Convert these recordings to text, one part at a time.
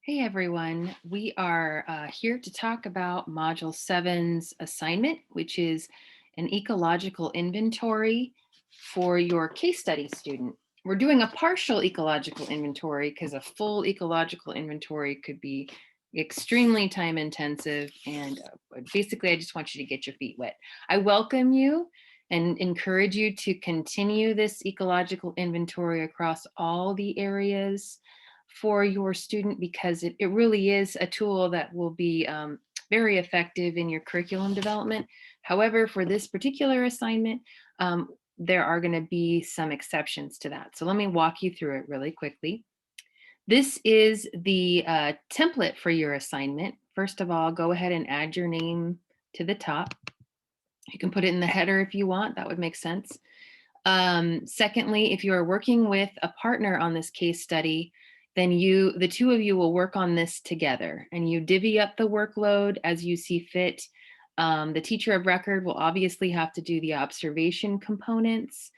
Hey everyone, we are here to talk about Module Seven's assignment, which is an ecological inventory for your case study student. We're doing a partial ecological inventory because a full ecological inventory could be extremely time intensive, and basically I just want you to get your feet wet. I welcome you and encourage you to continue this ecological inventory across all the areas for your student, because it really is a tool that will be very effective in your curriculum development. However, for this particular assignment, there are going to be some exceptions to that. So let me walk you through it really quickly. This is the template for your assignment. First of all, go ahead and add your name to the top. You can put it in the header if you want, that would make sense. Secondly, if you are working with a partner on this case study, then the two of you will work on this together, and you divvy up the workload as you see fit. The teacher of record will obviously have to do the observation components,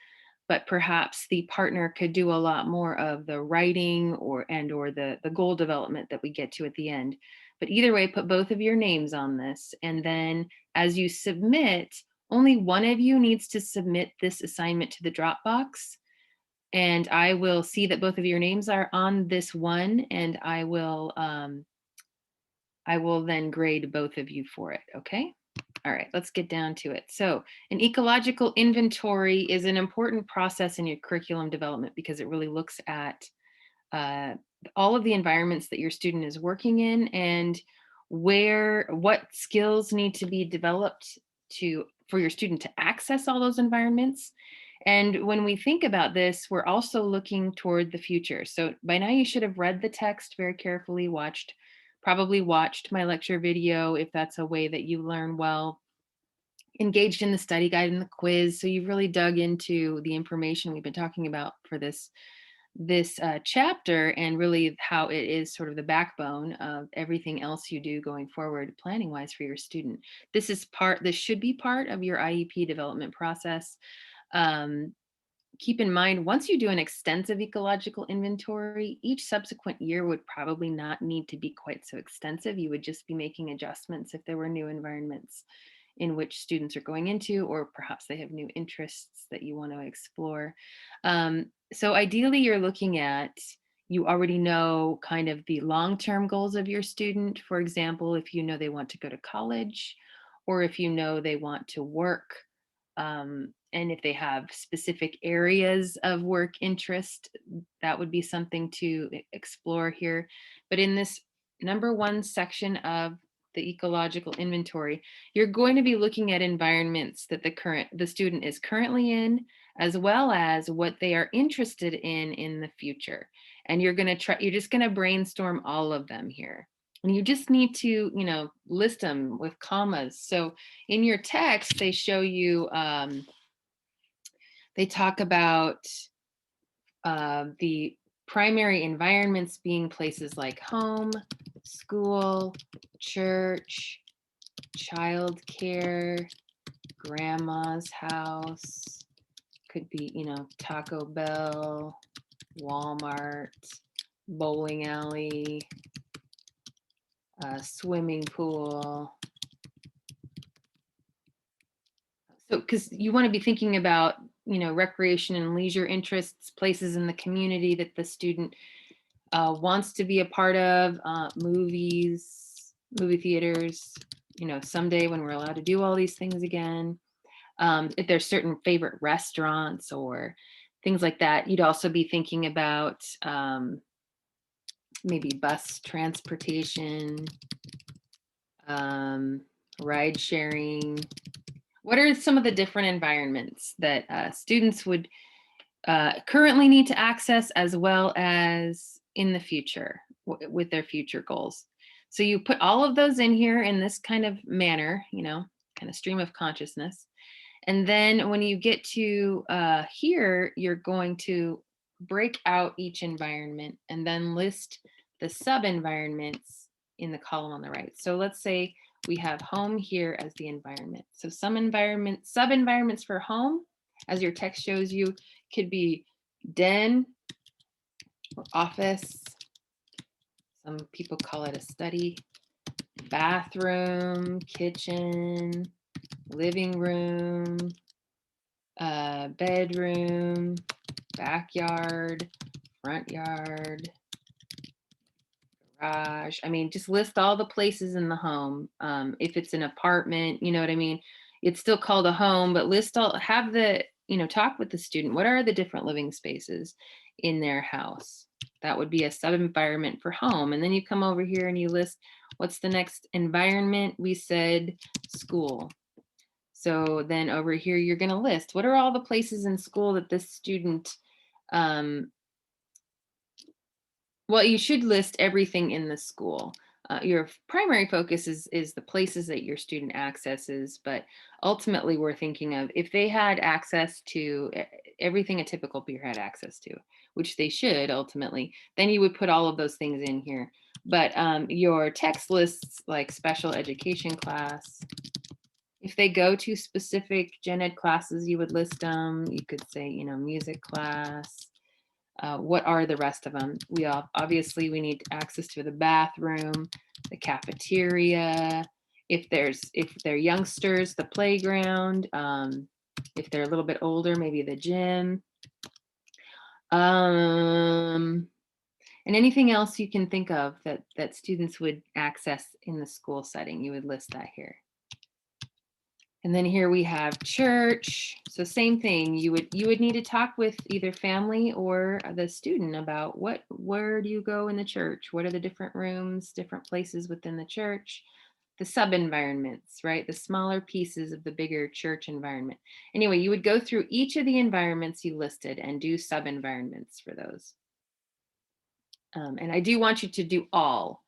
but perhaps the partner could do a lot more of the writing or the goal development that we get to at the end. But either way, put both of your names on this, and then as you submit, only one of you needs to submit this assignment to the Dropbox, and I will see that both of your names are on this one, and I will then grade both of you for it, okay? All right, let's get down to it. So an ecological inventory is an important process in your curriculum development because it really looks at uh, all of the environments that your student is working in, and what skills need to be developed for your student to access all those environments. And when we think about this, we're also looking toward the future. So by now you should have read the text very carefully, probably watched my lecture video if that's a way that you learn well, engaged in the study guide and the quiz. So you've really dug into the information we've been talking about for this chapter, and really how it is sort of the backbone of everything else you do going forward planning wise for your student. This should be part of your IEP development process. Um, Keep in mind, once you do an extensive ecological inventory, each subsequent year would probably not need to be quite so extensive. You would just be making adjustments if there were new environments in which students are going into, or perhaps they have new interests that you want to explore. So ideally, you already know kind of the long-term goals of your student. For example, if you know they want to go to college, or if you know they want to work, and if they have specific areas of work interest, that would be something to explore here. But in this number one section of the ecological inventory, you're going to be looking at environments that the student is currently in, as well as what they are interested in the future. And you're just going to brainstorm all of them here. And you just need to, list them with commas. So in your text, they talk about the primary environments being places like home, school, church, childcare, grandma's house, could be, Taco Bell, Walmart, bowling alley, swimming pool. So, because you want to be thinking about, recreation and leisure interests, places in the community that the student wants to be a part of, movies, movie theaters, someday when we're allowed to do all these things again. If there's certain favorite restaurants or things like that, you'd also be thinking about maybe bus transportation, ride sharing. What are some of the different environments that students would currently need to access, as well as in the future with their future goals? So you put all of those in here in this kind of manner, kind of stream of consciousness. And then when you get to here, you're going to break out each environment and then list the sub-environments in the column on the right. So let's say we have home here as the environment. So sub-environments for home, as your text shows you, could be den or office, Some people call it a study. Bathroom, kitchen, living room, bedroom, backyard, front yard, garage. I mean, just list all the places in the home. If it's an apartment, you know what I mean? It's still called a home, but list all, have the, talk with the student. What are the different living spaces in their house? That would be a sub environment for home. And then you come over here and you list what's the next environment. We said school. So then over here, you're going to list what are all the places in school that this student, well, you should list everything in the school. Your primary focus is the places that your student accesses, but ultimately we're thinking of if they had access to everything a typical peer had access to, which they should ultimately, then you would put all of those things in here. But your text lists like special education class, if they go to specific gen ed classes, you would list them. You could say, music class. What are the rest of them? Obviously we need access to the bathroom, the cafeteria. If they're youngsters, the playground. If they're a little bit older, maybe the gym. And anything else you can think of that students would access in the school setting, you would list that here. And then here we have church. So same thing, you would need to talk with either family or the student about where do you go in the church? What are the different rooms, different places within the church? The sub-environments, right? The smaller pieces of the bigger church environment. Anyway, you would go through each of the environments you listed and do sub-environments for those. And I do want you to do all.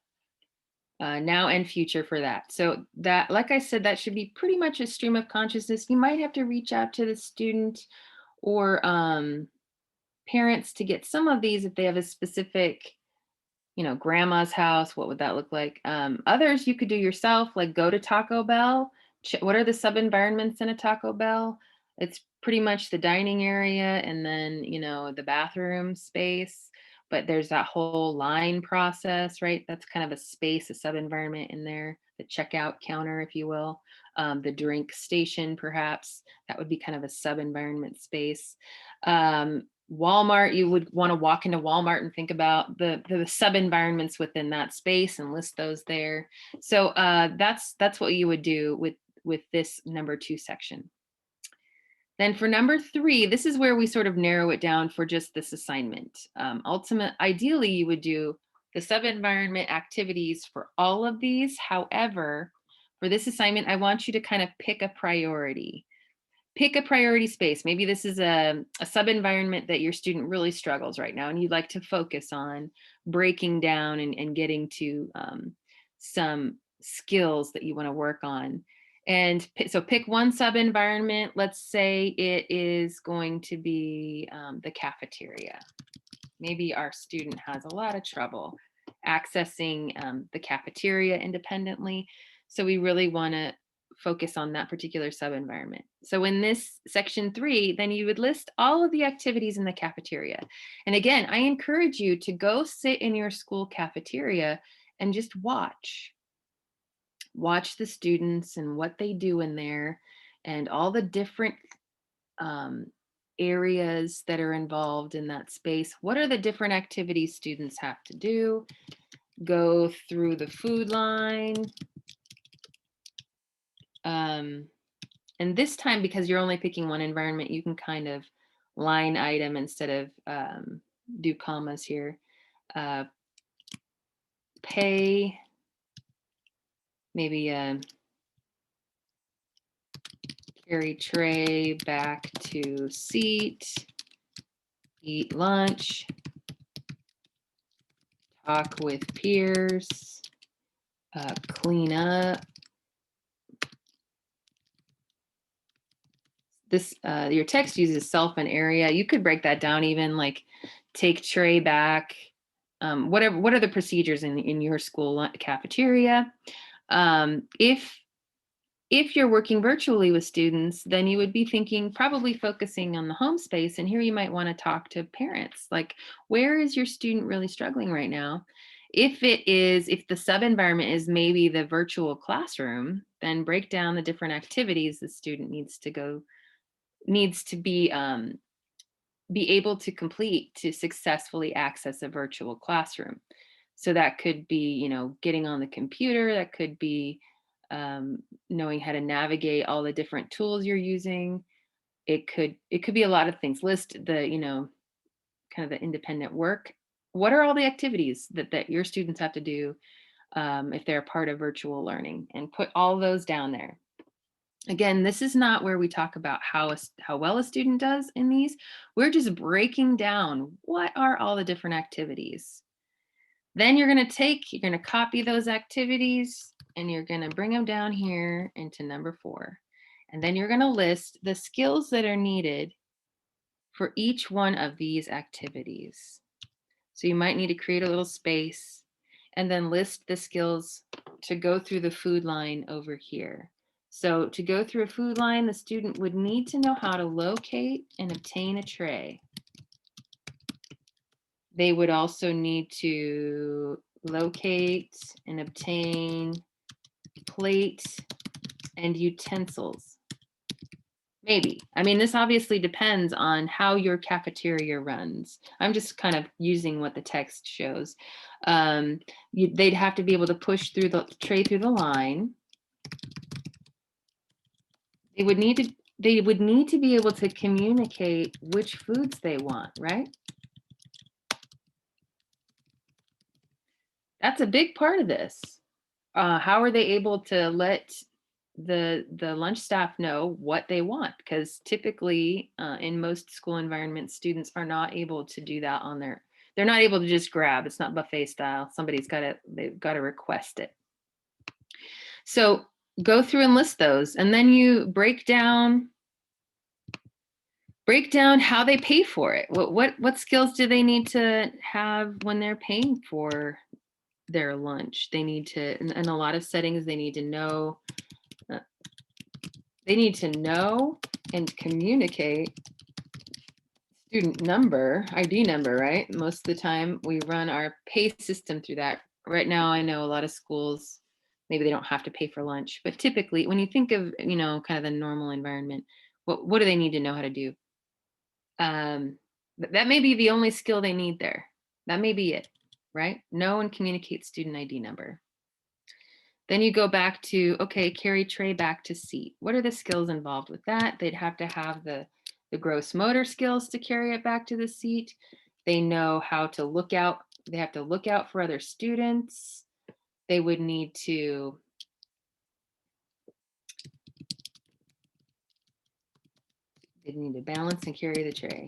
Now and future for that. So that, like I said, that should be pretty much a stream of consciousness. You might have to reach out to the student or parents to get some of these if they have a specific, grandma's house. What would that look like? Others you could do yourself, like go to Taco Bell. What are the sub environments in a Taco Bell? It's pretty much the dining area and then, the bathroom space. But there's that whole line process, right? That's kind of a space, a sub environment in there, the checkout counter, if you will, the drink station, perhaps. That would be kind of a sub environment space. Walmart, you would want to walk into Walmart and think about the sub environments within that space and list those there. So that's what you would do with this number 2 section. Then for number 3, this is where we sort of narrow it down for just this assignment. Ideally, you would do the sub-environment activities for all of these. However, for this assignment, I want you to kind of pick a priority. Pick a priority space. Maybe this is a sub-environment that your student really struggles right now, and you'd like to focus on breaking down and getting to some skills that you want to work on. And so pick one sub-environment. Let's say it is going to be the cafeteria. Maybe our student has a lot of trouble accessing the cafeteria independently. So we really want to focus on that particular sub-environment. So in this section 3, then you would list all of the activities in the cafeteria. And again, I encourage you to go sit in your school cafeteria and just watch the students and what they do in there and all the different areas that are involved in that space. What are the different activities students have to do? Go through the food line. And this time, because you're only picking one environment, you can kind of line item instead of do commas here. Pay, maybe carry tray back to seat, eat lunch, talk with peers, clean up. This your text uses self and area. You could break that down even like take tray back. What are the procedures in your school cafeteria? If you're working virtually with students, then you would be thinking, probably focusing on the home space. And here you might want to talk to parents, like, where is your student really struggling right now? If the sub-environment is maybe the virtual classroom, then break down the different activities the student needs to be able to complete to successfully access a virtual classroom. So that could be, getting on the computer, that could be knowing how to navigate all the different tools you're using. It could be a lot of things. List the, kind of the independent work. What are all the activities that your students have to do if they're part of virtual learning, and put all those down there. Again, this is not where we talk about how well a student does in these. We're just breaking down what are all the different activities. Then you're going to copy those activities and you're going to bring them down here into number 4. And then you're going to list the skills that are needed for each one of these activities. So you might need to create a little space and then list the skills to go through the food line over here. So to go through a food line, the student would need to know how to locate and obtain a tray. They would also need to locate and obtain plate and utensils. Maybe. I mean, this obviously depends on how your cafeteria runs. I'm just kind of using what the text shows. They'd have to be able to push through the tray through the line. They would need to be able to communicate which foods they want, right? That's a big part of this. How are they able to let the lunch staff know what they want? Because typically in most school environments, students are not able to do that they're not able to just grab. It's not buffet style. They've got to request it. So go through and list those, and then you break down how they pay for it. What skills do they need to have when they're paying for their lunch? They need to, in a lot of settings, they need to know and communicate student number, ID number, right? Most of the time we run our pay system through that. Right now, I know a lot of schools, maybe they don't have to pay for lunch, but typically when you think of, kind of the normal environment, what do they need to know how to do? That may be the only skill they need there. That may be it, right? Know and communicate student ID number. Then you go back to, okay, carry tray back to seat. What are the skills involved with that? They'd have to have the gross motor skills to carry it back to the seat. They know how to look out. They have to look out for other students. They would need to balance and carry the tray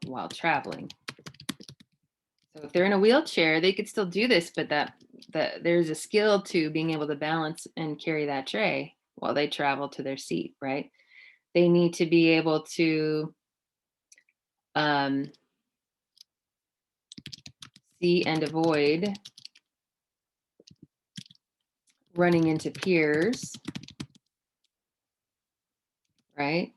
while traveling. So if they're in a wheelchair, they could still do this, but there's a skill to being able to balance and carry that tray while they travel to their seat, right? They need to be able to see and avoid running into peers, right?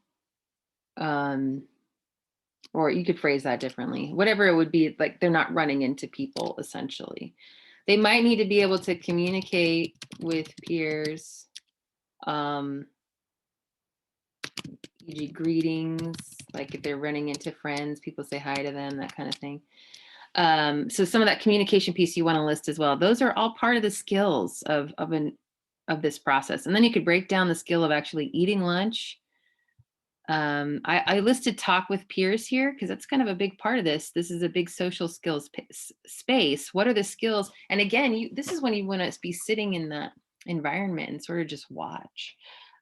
Or you could phrase that differently. Whatever it would be, like they're not running into people, essentially. They might need to be able to communicate with peers, e.g. greetings, like if they're running into friends, people say hi to them, that kind of thing. So some of that communication piece you want to list as well. Those are all part of the skills of this process. And then you could break down the skill of actually eating lunch. I listed talk with peers here because that's kind of a big part of this. This is a big social skills space. What are the skills? And again, this is when you want to be sitting in that environment and sort of just watch.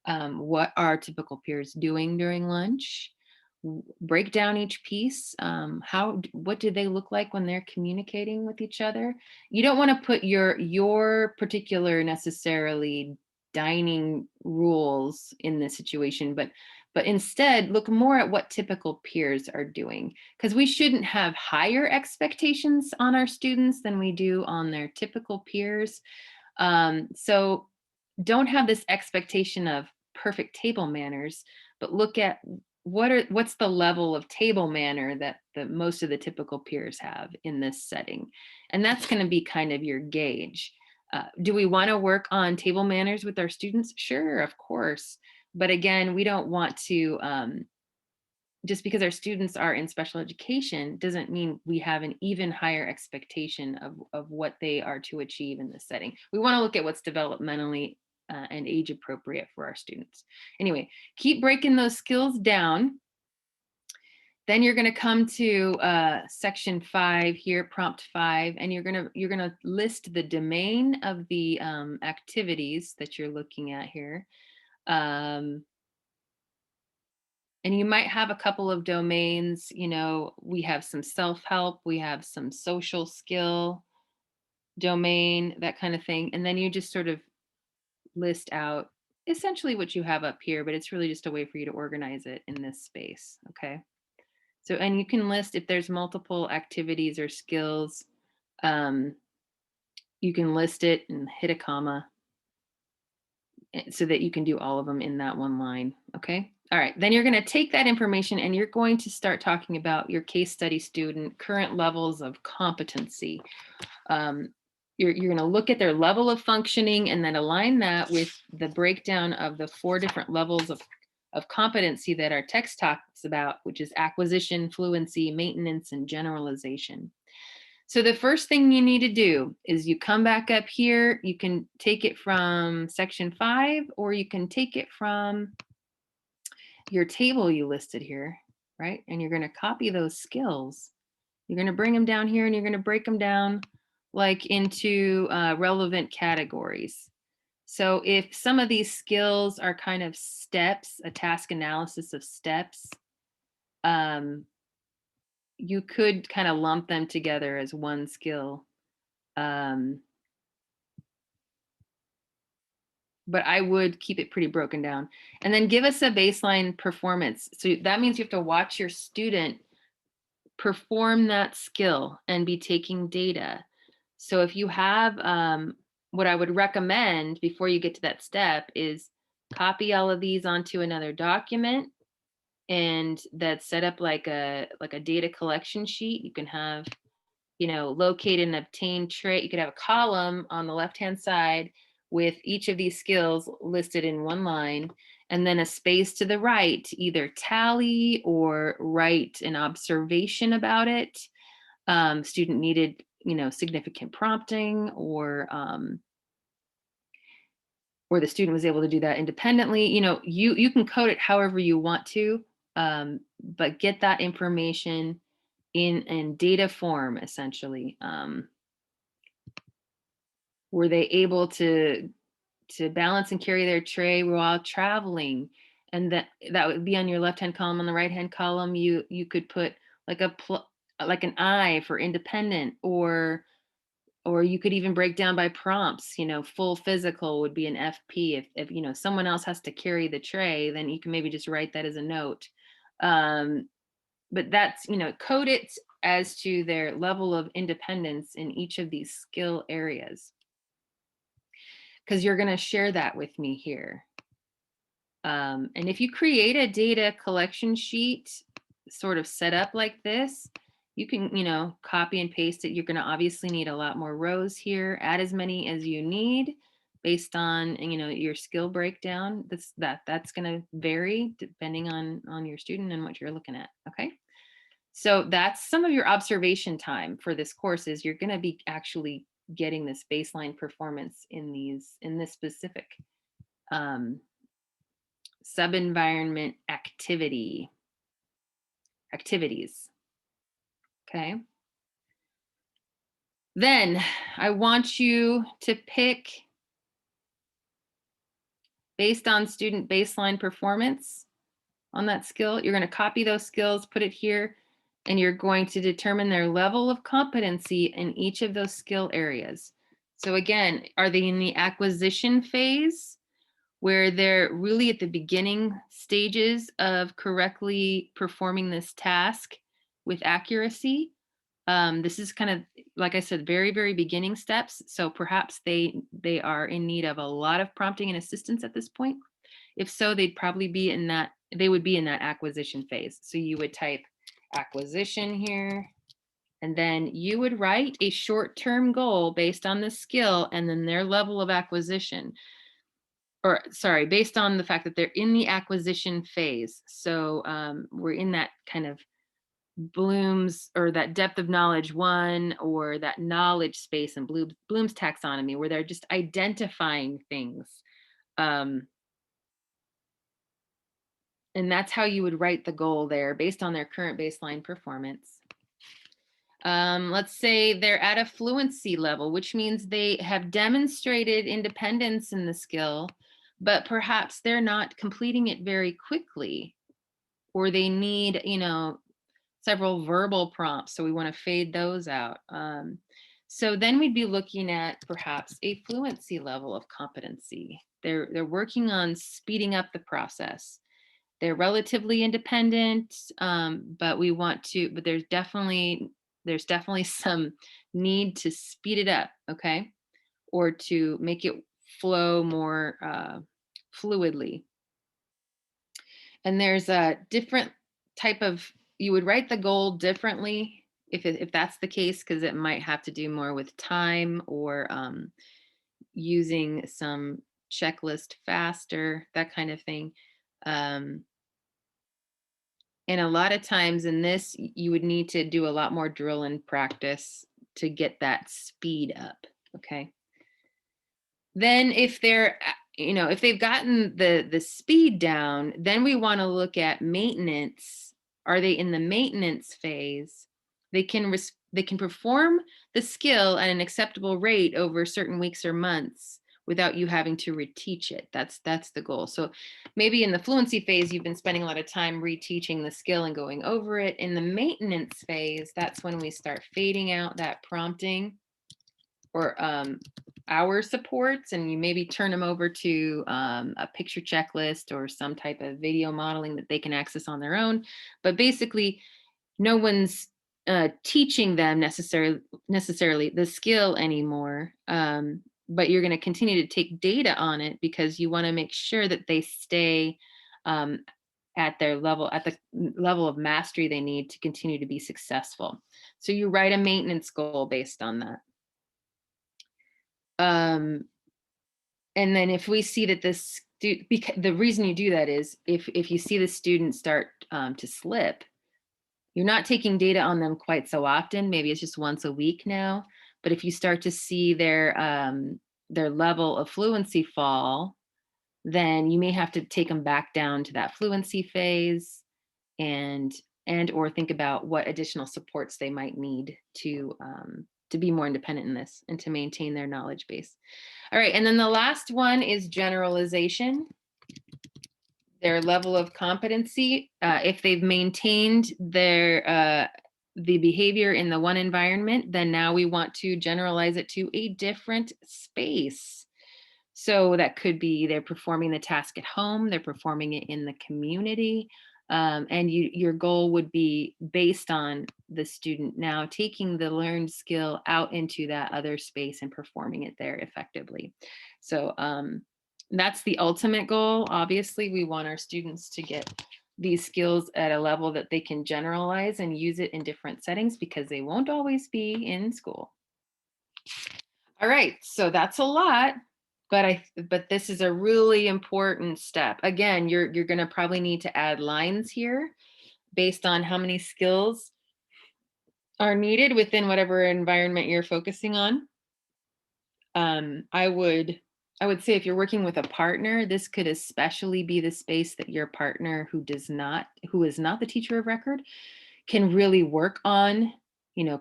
What are typical peers doing during lunch? Break down each piece. What do they look like when they're communicating with each other? You don't want to put your particular necessarily dining rules in this situation, but instead look more at what typical peers are doing, because we shouldn't have higher expectations on our students than we do on their typical peers. So don't have this expectation of perfect table manners, but look at what's the level of table manner that most of the typical peers have in this setting? And that's going to be kind of your gauge. Do we want to work on table manners with our students? Sure, of course. But again, we don't want to, just because our students are in special education doesn't mean we have an even higher expectation of what they are to achieve in this setting. We want to look at what's developmentally and age appropriate for our students. Anyway, keep breaking those skills down. Then you're going to come to section 5 here, prompt 5, and you're going to list the domain of the activities that you're looking at here. And you might have a couple of domains. We have some self-help, we have some social skill domain, that kind of thing. And then you just sort of list out essentially what you have up here, but it's really just a way for you to organize it in this space. Okay. So, and you can list if there's multiple activities or skills, you can list it and hit a comma so that you can do all of them in that one line. Okay. All right. Then you're going to take that information and you're going to start talking about your case study student, current levels of competency. You're going to look at their level of functioning and then align that with the breakdown of the 4 different levels of competency that our text talks about, which is acquisition, fluency, maintenance, and generalization. So the first thing you need to do is you come back up here. You can take it from section 5, or you can take it from your table you listed here, right? And you're going to copy those skills. You're going to bring them down here and you're going to break them down like into relevant categories. So if some of these skills are kind of steps, a task analysis of steps, you could kind of lump them together as one skill. But I would keep it pretty broken down. And then give us a baseline performance. So that means you have to watch your student perform that skill and be taking data. So if you have, what I would recommend before you get to that step is copy all of these onto another document, and that's set up like a data collection sheet. You can have, locate and obtain trait. You could have a column on the left-hand side with each of these skills listed in one line, and then a space to the right to either tally or write an observation about it. Student needed, significant prompting, or the student was able to do that independently. You can code it however you want to, but get that information in data form, essentially. Were they able to balance and carry their tray while traveling? And that would be on your left hand column. On the right hand column, you could put like like an I for independent, or you could even break down by prompts. Full physical would be an FP. If someone else has to carry the tray, then you can maybe just write that as a note. But that's, code it as to their level of independence in each of these skill areas, because you're going to share that with me here. And if you create a data collection sheet sort of set up like this, you can, copy and paste it. You're going to obviously need a lot more rows here. Add as many as you need based on, your skill breakdown. That's going to vary depending on your student and what you're looking at. Okay. So that's some of your observation time for this course. Is you're going to be actually getting this baseline performance in this specific sub-environment activities. Okay. Then I want you to pick, based on student baseline performance on that skill, you're going to copy those skills, put it here, and you're going to determine their level of competency in each of those skill areas. So again, are they in the acquisition phase, where they're really at the beginning stages of correctly performing this task with accuracy? This is kind of, like I said, very, very beginning steps. So perhaps they are in need of a lot of prompting and assistance at this point. If so, they'd probably be in that they would be in that acquisition phase. So you would type acquisition here, and then you would write a short-term goal based on the skill and then their level of acquisition. Or sorry, based on the fact that they're in the acquisition phase. So we're in that kind of Bloom's, or that depth of knowledge one, or that knowledge space in Bloom's taxonomy, where they're just identifying things. And that's how you would write the goal there based on their current baseline performance. Let's say they're at a fluency level, which means they have demonstrated independence in the skill, but perhaps they're not completing it very quickly, or they need, several verbal prompts. So we want to fade those out. So then we'd be looking at perhaps a fluency level of competency. They're working on speeding up the process. They're relatively independent, but there's definitely some need to speed it up, okay? Or to make it flow more fluidly. And there's a different type of, you would write the goal differently if that's the case, because it might have to do more with time, or using some checklist faster, that kind of thing. And a lot of times in this, you would need to do a lot more drill and practice to get that speed up, okay? Then if they're, if they've gotten the speed down, then we want to look at maintenance. Are they in the maintenance phase? They can perform the skill at an acceptable rate over certain weeks or months without you having to reteach it. That's the goal. So maybe in the fluency phase, you've been spending a lot of time reteaching the skill and going over it. In the maintenance phase, that's when we start fading out that prompting, or our supports, and you maybe turn them over to a picture checklist or some type of video modeling that they can access on their own. But basically, no one's teaching them necessarily the skill anymore. But you're going to continue to take data on it, because you want to make sure that they stay at the level of mastery they need to continue to be successful. So you write a maintenance goal based on that. And then if we see that because the reason you do that is if you see the student start to slip, you're not taking data on them quite so often. Maybe it's just once a week now. But if you start to see their level of fluency fall, then you may have to take them back down to that fluency phase, and or think about what additional supports they might need to be more independent in this and to maintain their knowledge base. All right, and then the last one is generalization. Their level of competency. If they've maintained the behavior in the one environment, then now we want to generalize it to a different space. So that could be they're performing the task at home, they're performing it in the community, and your goal would be based on the student now taking the learned skill out into that other space and performing it there effectively. So that's the ultimate goal. Obviously, we want our students to get these skills at a level that they can generalize and use it in different settings, because they won't always be in school. All right, so that's a lot. But this is a really important step. Again, you're going to probably need to add lines here based on how many skills are needed within whatever environment you're focusing on. I would say if you're working with a partner, this could especially be the space that your partner who is not the teacher of record can really work on,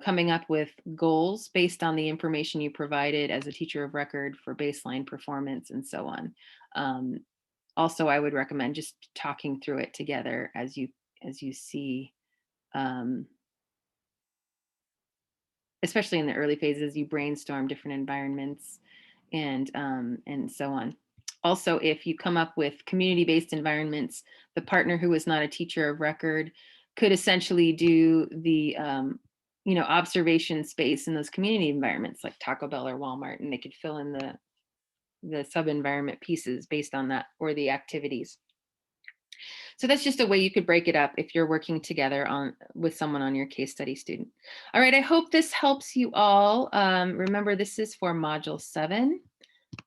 coming up with goals based on the information you provided as a teacher of record for baseline performance and so on. Also, I would recommend just talking through it together as you see, especially in the early phases, you brainstorm different environments and so on. Also, if you come up with community-based environments, the partner who is not a teacher of record could essentially do the observation space in those community environments like Taco Bell or Walmart, and they could fill in the sub-environment pieces based on that, or the activities. So that's just a way you could break it up if you're working together on with someone on your case study student. All right, I hope this helps you all. Remember, this is for module 7.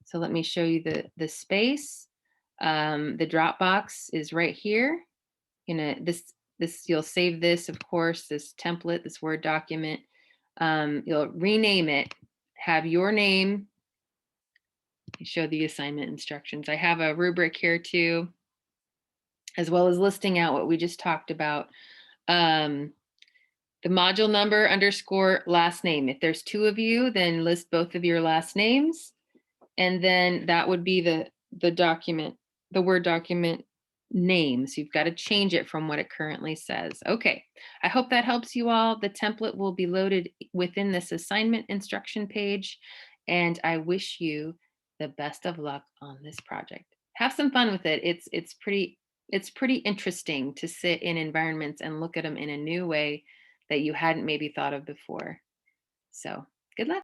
So let me show you the space. The Dropbox is right here. This you'll save this, of course, this template, this Word document. You'll rename it, have your name, show the assignment instructions. I have a rubric here too, as well as listing out what we just talked about. Um, the module number underscore last name. If there's 2 of you, then list both of your last names. And then that would be the document, the Word document name. So you've got to change it from what it currently says. Okay, I hope that helps you all. The template will be loaded within this assignment instruction page. And I wish you the best of luck on this project. Have some fun with it. It's pretty interesting to sit in environments and look at them in a new way that you hadn't maybe thought of before. So good luck.